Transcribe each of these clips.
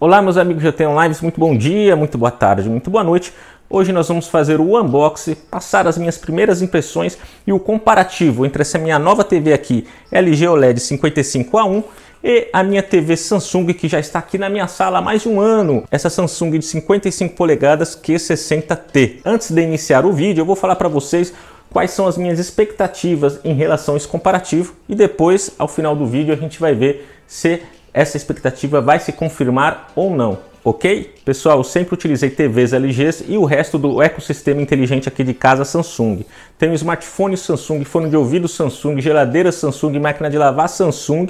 Olá meus amigos GT Online, muito bom dia, muito boa tarde, muito boa noite. Hoje nós vamos fazer o unboxing, passar as minhas primeiras impressões e o comparativo entre essa minha nova TV aqui, LG OLED 55A1 e a minha TV Samsung que já está aqui na minha sala há mais de um ano, essa Samsung de 55 polegadas Q60T. Antes de iniciar o vídeo eu vou falar para vocês quais são as minhas expectativas em relação a esse comparativo e depois ao final do vídeo a gente vai ver se essa expectativa vai se confirmar ou não, ok? Pessoal, eu sempre utilizei TVs LGs e o resto do ecossistema inteligente aqui de casa Samsung. Tenho smartphone Samsung, fone de ouvido Samsung, geladeira Samsung, máquina de lavar Samsung,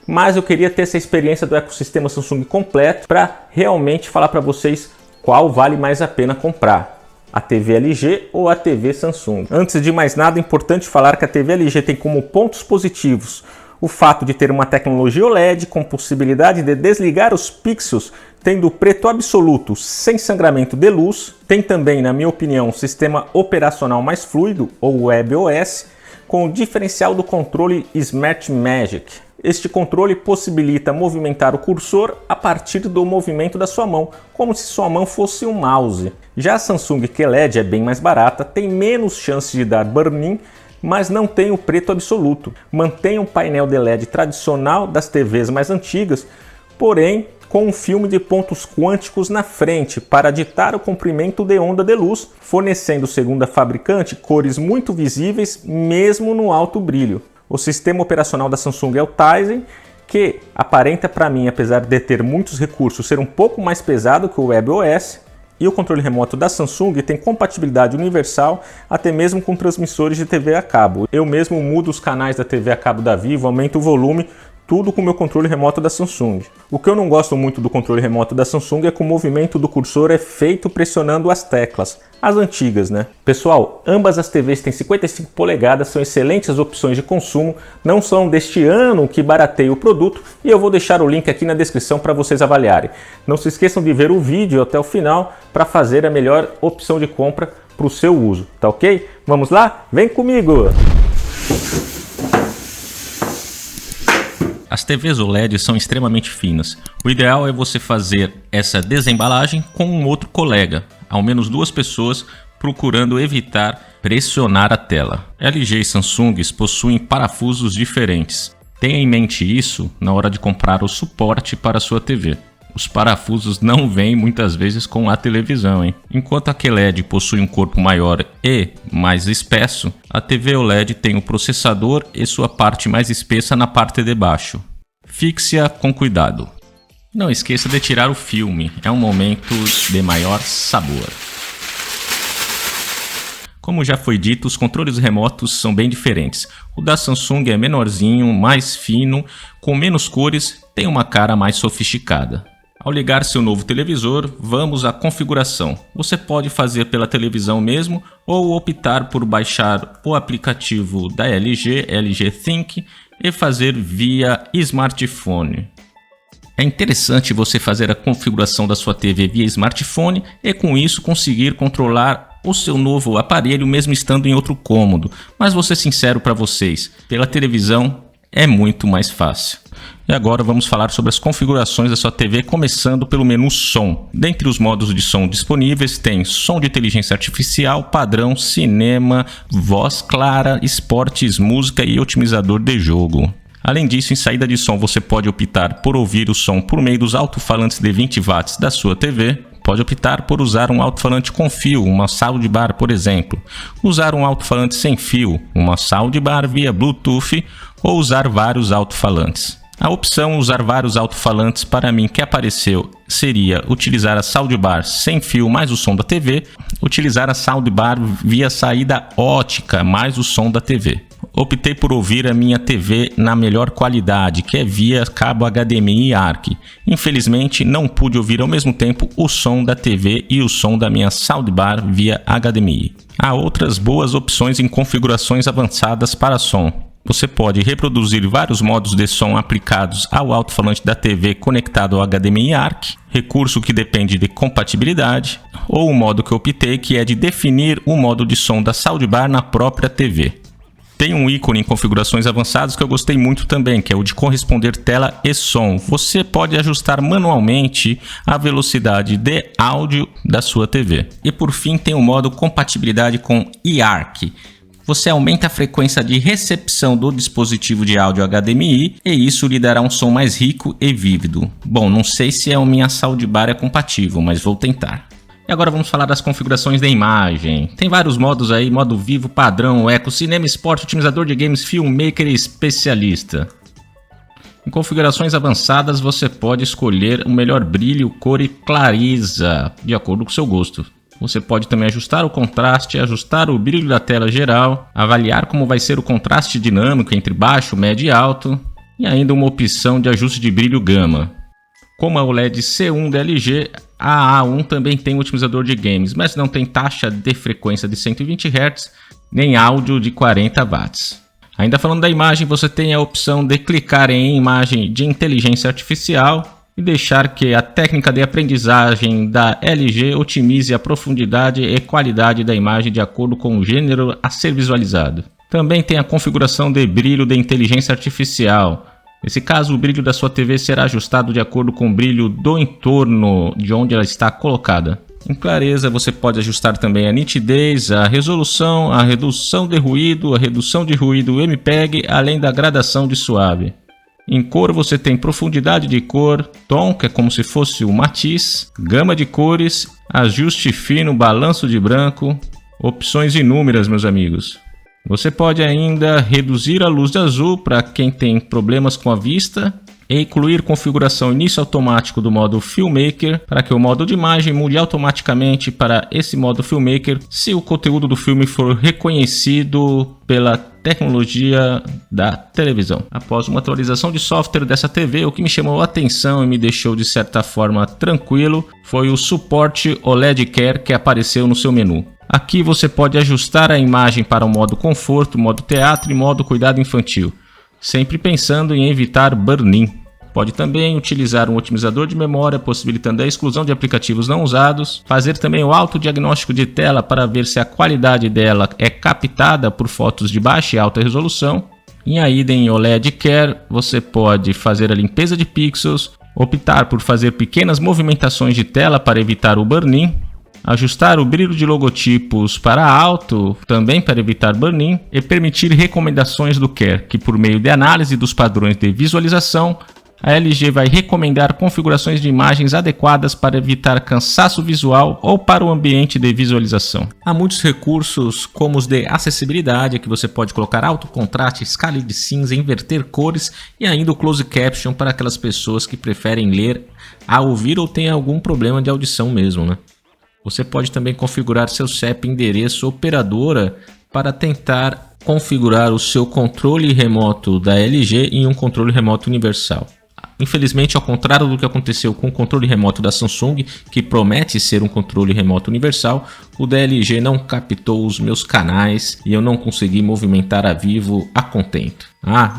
mas eu queria ter essa experiência do ecossistema Samsung completo para realmente falar para vocês qual vale mais a pena comprar. A TV LG ou a TV Samsung. Antes de mais nada, é importante falar que a TV LG tem como pontos positivos o fato de ter uma tecnologia OLED com possibilidade de desligar os pixels, tendo preto absoluto sem sangramento de luz. Tem também, na minha opinião, um sistema operacional mais fluido, ou WebOS, com o diferencial do controle Smart Magic. Este controle possibilita movimentar o cursor a partir do movimento da sua mão, como se sua mão fosse um mouse. Já a Samsung QLED é bem mais barata, tem menos chance de dar burn-in, mas não tem o preto absoluto. Mantém o painel de LED tradicional das TVs mais antigas, porém com um filme de pontos quânticos na frente para ditar o comprimento de onda de luz, fornecendo, segundo a fabricante, cores muito visíveis mesmo no alto brilho. O sistema operacional da Samsung é o Tizen, que aparenta para mim, apesar de ter muitos recursos, ser um pouco mais pesado que o WebOS. E o controle remoto da Samsung tem compatibilidade universal, até mesmo com transmissores de TV a cabo. Eu mesmo mudo os canais da TV a cabo da Vivo, aumento o volume, tudo com o meu controle remoto da Samsung. O que eu não gosto muito do controle remoto da Samsung é que o movimento do cursor é feito pressionando as teclas, as antigas, né? Pessoal, ambas as TVs têm 55 polegadas, são excelentes opções de consumo, não são deste ano que barateia o produto e eu vou deixar o link aqui na descrição para vocês avaliarem. Não se esqueçam de ver o vídeo até o final para fazer a melhor opção de compra para o seu uso, tá ok? Vamos lá? Vem comigo! As TVs OLED são extremamente finas. O ideal é você fazer essa desembalagem com um outro colega, ao menos duas pessoas, procurando evitar pressionar a tela. LG e Samsung possuem parafusos diferentes. Tenha em mente isso na hora de comprar o suporte para a sua TV. Os parafusos não vêm muitas vezes com a televisão, hein? Enquanto a QLED possui um corpo maior e mais espesso, a TV OLED tem o processador e sua parte mais espessa na parte de baixo. Fixe-a com cuidado. Não esqueça de tirar o filme, é um momento de maior sabor. Como já foi dito, os controles remotos são bem diferentes. O da Samsung é menorzinho, mais fino, com menos cores, tem uma cara mais sofisticada. Ao ligar seu novo televisor, vamos à configuração. Você pode fazer pela televisão mesmo ou optar por baixar o aplicativo da LG, LG Think, e fazer via smartphone. É interessante você fazer a configuração da sua TV via smartphone e com isso conseguir controlar o seu novo aparelho mesmo estando em outro cômodo. Mas vou ser sincero para vocês, pela televisão é muito mais fácil. E agora vamos falar sobre as configurações da sua TV, começando pelo menu som. Dentre os modos de som disponíveis tem som de inteligência artificial, padrão, cinema, voz clara, esportes, música e otimizador de jogo. Além disso, em saída de som você pode optar por ouvir o som por meio dos alto-falantes de 20 watts da sua TV. Pode optar por usar um alto-falante com fio, uma soundbar, por exemplo. Usar um alto-falante sem fio, uma soundbar via Bluetooth ou usar vários alto-falantes. A opção usar vários alto-falantes para mim que apareceu seria utilizar a soundbar sem fio mais o som da TV, utilizar a soundbar via saída ótica mais o som da TV. Optei por ouvir a minha TV na melhor qualidade, que é via cabo HDMI ARC. Infelizmente, não pude ouvir ao mesmo tempo o som da TV e o som da minha soundbar via HDMI. Há outras boas opções em configurações avançadas para som. Você pode reproduzir vários modos de som aplicados ao alto-falante da TV conectado ao HDMI ARC, recurso que depende de compatibilidade, ou o modo que eu optei, que é de definir o modo de som da soundbar na própria TV. Tem um ícone em configurações avançadas que eu gostei muito também, que é o de corresponder tela e som. Você pode ajustar manualmente a velocidade de áudio da sua TV. E por fim tem o modo compatibilidade com eARC. Você aumenta a frequência de recepção do dispositivo de áudio HDMI e isso lhe dará um som mais rico e vívido. Bom, não sei se a minha soundbar é compatível, mas vou tentar. E agora vamos falar das configurações da imagem. Tem vários modos aí, modo vivo, padrão, eco, cinema, esporte, otimizador de games, filmmaker e especialista. Em configurações avançadas você pode escolher o melhor brilho, cor e clareza, de acordo com o seu gosto. Você pode também ajustar o contraste, ajustar o brilho da tela geral, avaliar como vai ser o contraste dinâmico entre baixo, médio e alto, e ainda uma opção de ajuste de brilho gama. Como a OLED C1 da LG, a A1 também tem um otimizador de games, mas não tem taxa de frequência de 120 Hz, nem áudio de 40 watts. Ainda falando da imagem, você tem a opção de clicar em imagem de inteligência artificial e deixar que a técnica de aprendizagem da LG otimize a profundidade e qualidade da imagem de acordo com o gênero a ser visualizado. Também tem a configuração de brilho de inteligência artificial. Nesse caso, o brilho da sua TV será ajustado de acordo com o brilho do entorno de onde ela está colocada. Em clareza, você pode ajustar também a nitidez, a resolução, a redução de ruído MPEG, além da gradação de suave. Em cor, você tem profundidade de cor, tom, que é como se fosse o matiz, gama de cores, ajuste fino, balanço de branco, opções inúmeras, meus amigos. Você pode ainda reduzir a luz de azul para quem tem problemas com a vista e incluir configuração início automático do modo Filmmaker para que o modo de imagem mude automaticamente para esse modo Filmmaker se o conteúdo do filme for reconhecido pela tecnologia da televisão. Após uma atualização de software dessa TV, o que me chamou a atenção e me deixou de certa forma tranquilo foi o suporte OLED Care que apareceu no seu menu. Aqui você pode ajustar a imagem para o modo conforto, modo teatro e modo cuidado infantil, sempre pensando em evitar burn-in. Pode também utilizar um otimizador de memória, possibilitando a exclusão de aplicativos não usados, fazer também o autodiagnóstico de tela para ver se a qualidade dela é captada por fotos de baixa e alta resolução. E ainda em OLED Care você pode fazer a limpeza de pixels, optar por fazer pequenas movimentações de tela para evitar o burn-in, ajustar o brilho de logotipos para alto, também para evitar burn-in, e permitir recomendações do Care, que por meio de análise dos padrões de visualização, a LG vai recomendar configurações de imagens adequadas para evitar cansaço visual ou para o ambiente de visualização. Há muitos recursos, como os de acessibilidade, que você pode colocar alto contraste, escala de cinza, inverter cores e ainda o close caption para aquelas pessoas que preferem ler a ouvir ou têm algum problema de audição mesmo, né? Você pode também configurar seu CEP endereço operadora para tentar configurar o seu controle remoto da LG em um controle remoto universal. Infelizmente, ao contrário do que aconteceu com o controle remoto da Samsung, que promete ser um controle remoto universal, o da LG não captou os meus canais e eu não consegui movimentar a vivo a contento.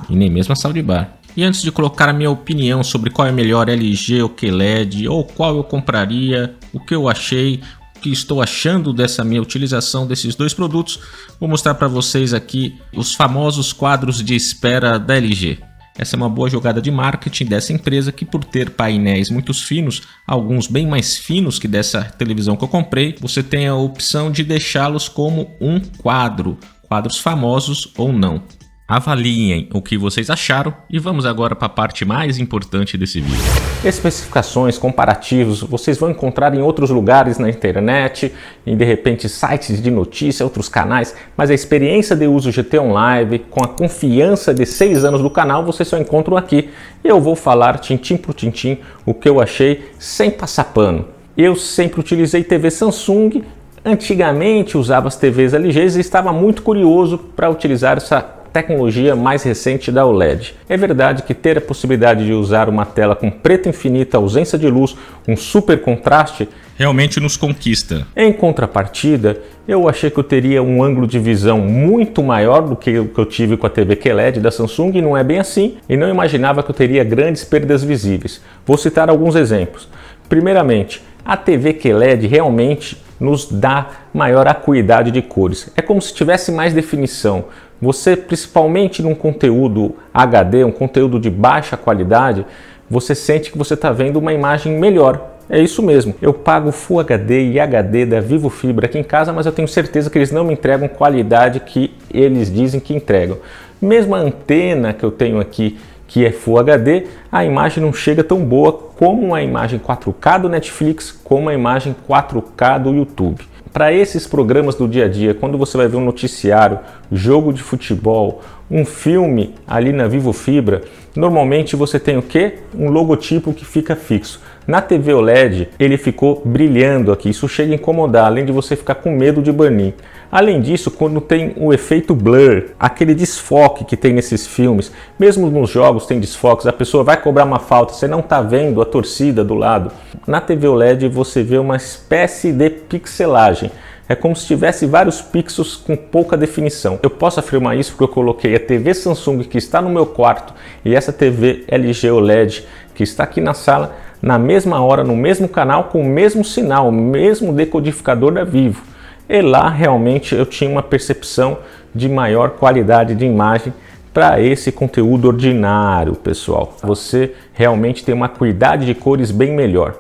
E nem mesmo a soundbar. E antes de colocar a minha opinião sobre qual é melhor, LG ou QLED, ou qual eu compraria, o que eu achei, o que estou achando dessa minha utilização desses dois produtos, vou mostrar para vocês aqui os famosos quadros de espera da LG. Essa é uma boa jogada de marketing dessa empresa que, por ter painéis muito finos, alguns bem mais finos que dessa televisão que eu comprei, você tem a opção de deixá-los como um quadro, quadros famosos ou não. Avaliem o que vocês acharam e vamos agora para a parte mais importante desse vídeo. Especificações, comparativos, vocês vão encontrar em outros lugares na internet, em de repente sites de notícia, outros canais, mas a experiência de uso GT On Live, com a confiança de 6 anos do canal, vocês só encontram aqui. Eu vou falar tintim por tintim o que eu achei sem passar pano. Eu sempre utilizei TV Samsung, antigamente usava as TVs LGs e estava muito curioso para utilizar essa tecnologia mais recente da OLED. É verdade que ter a possibilidade de usar uma tela com preto infinito, ausência de luz, um super contraste, realmente nos conquista. Em contrapartida, eu achei que eu teria um ângulo de visão muito maior do que o que eu tive com a TV QLED da Samsung, e não é bem assim, e não imaginava que eu teria grandes perdas visíveis. Vou citar alguns exemplos. Primeiramente, a TV QLED realmente nos dá maior acuidade de cores. É como se tivesse mais definição. Você, principalmente num conteúdo HD, um conteúdo de baixa qualidade, você sente que você está vendo uma imagem melhor. É isso mesmo, eu pago Full HD e HD da Vivo Fibra aqui em casa, mas eu tenho certeza que eles não me entregam qualidade que eles dizem que entregam. Mesmo a antena que eu tenho aqui, que é Full HD, a imagem não chega tão boa como a imagem 4K do Netflix, como a imagem 4K do YouTube. Para esses programas do dia a dia, quando você vai ver um noticiário, jogo de futebol, um filme ali na Vivo Fibra, normalmente você tem o quê? Um logotipo que fica fixo. Na TV OLED, ele ficou brilhando aqui, isso chega a incomodar, além de você ficar com medo de banir. Além disso, quando tem o efeito blur, aquele desfoque que tem nesses filmes, mesmo nos jogos tem desfoques, a pessoa vai cobrar uma falta, você não está vendo a torcida do lado. Na TV OLED você vê uma espécie de pixelagem. É como se tivesse vários pixels com pouca definição. Eu posso afirmar isso porque eu coloquei a TV Samsung que está no meu quarto e essa TV LG OLED que está aqui na sala na mesma hora, no mesmo canal, com o mesmo sinal, o mesmo decodificador da Vivo. E lá realmente eu tinha uma percepção de maior qualidade de imagem para esse conteúdo ordinário, pessoal. Você realmente tem uma qualidade de cores bem melhor.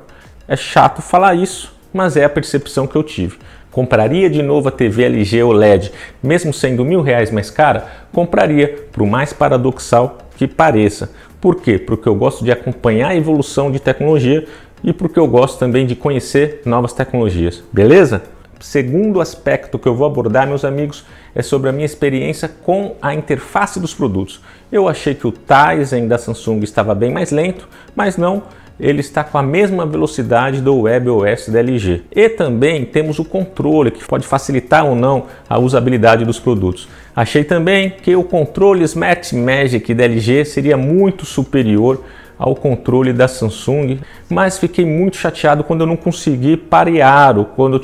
É chato falar isso, mas é a percepção que eu tive. Compraria de novo a TV LG OLED, mesmo sendo R$1.000 mais cara? Compraria, por mais paradoxal que pareça. Por quê? Porque eu gosto de acompanhar a evolução de tecnologia e porque eu gosto também de conhecer novas tecnologias. Beleza? Segundo aspecto que eu vou abordar, meus amigos, é sobre a minha experiência com a interface dos produtos. Eu achei que o Tizen da Samsung estava bem mais lento, mas não, ele está com a mesma velocidade do WebOS da LG. E também temos o controle, que pode facilitar ou não a usabilidade dos produtos. Achei também que o controle Smart Magic da LG seria muito superior ao controle da Samsung, mas fiquei muito chateado quando eu não consegui parear, ou quando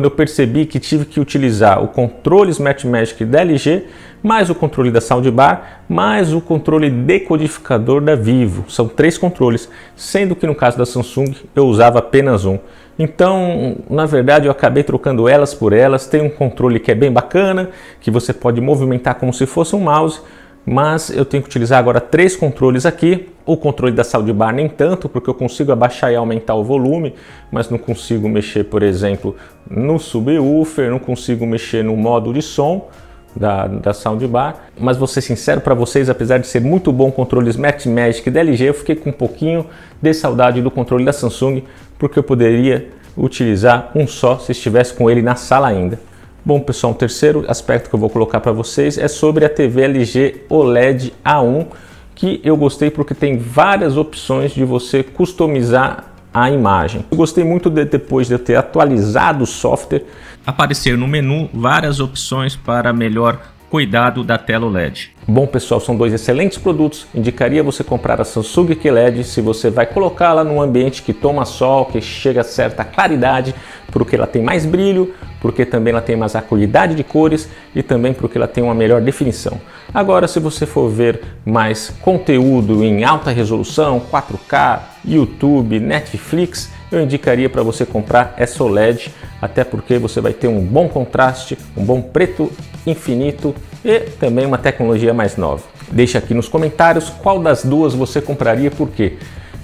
eu percebi que tive que utilizar o controle Smart Magic da LG, mais o controle da Soundbar, mais o controle decodificador da Vivo. São 3 controles, sendo que no caso da Samsung eu usava apenas um. Então, na verdade, eu acabei trocando elas por elas. Tem um controle que é bem bacana, que você pode movimentar como se fosse um mouse, mas eu tenho que utilizar agora 3 controles aqui. O controle da Soundbar nem tanto, porque eu consigo abaixar e aumentar o volume, mas não consigo mexer, por exemplo, no subwoofer, não consigo mexer no modo de som da Soundbar. Mas vou ser sincero para vocês, apesar de ser muito bom o controle Smart Magic da LG, eu fiquei com um pouquinho de saudade do controle da Samsung, porque eu poderia utilizar um só se estivesse com ele na sala ainda. Bom, pessoal, um terceiro aspecto que eu vou colocar para vocês é sobre a TV LG OLED A1, que eu gostei porque tem várias opções de você customizar a imagem. Eu gostei muito depois de eu ter atualizado o software, aparecer no menu várias opções para melhor cuidado da tela OLED. Bom, pessoal, são 2 excelentes produtos. Indicaria você comprar a Samsung QLED se você vai colocá-la num ambiente que toma sol, que chega a certa claridade, porque ela tem mais brilho, porque também ela tem mais acuidade de cores e também porque ela tem uma melhor definição. Agora, se você for ver mais conteúdo em alta resolução, 4K, YouTube, Netflix, eu indicaria para você comprar essa OLED, até porque você vai ter um bom contraste, um bom preto infinito e também uma tecnologia mais nova. Deixa aqui nos comentários qual das duas você compraria e por quê.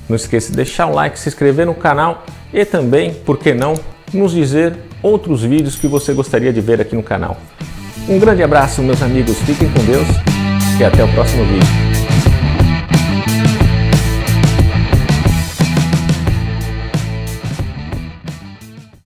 Não esqueça de deixar um like, se inscrever no canal e também, por que não, nos dizer outros vídeos que você gostaria de ver aqui no canal. Um grande abraço, meus amigos, fiquem com Deus e até o próximo vídeo.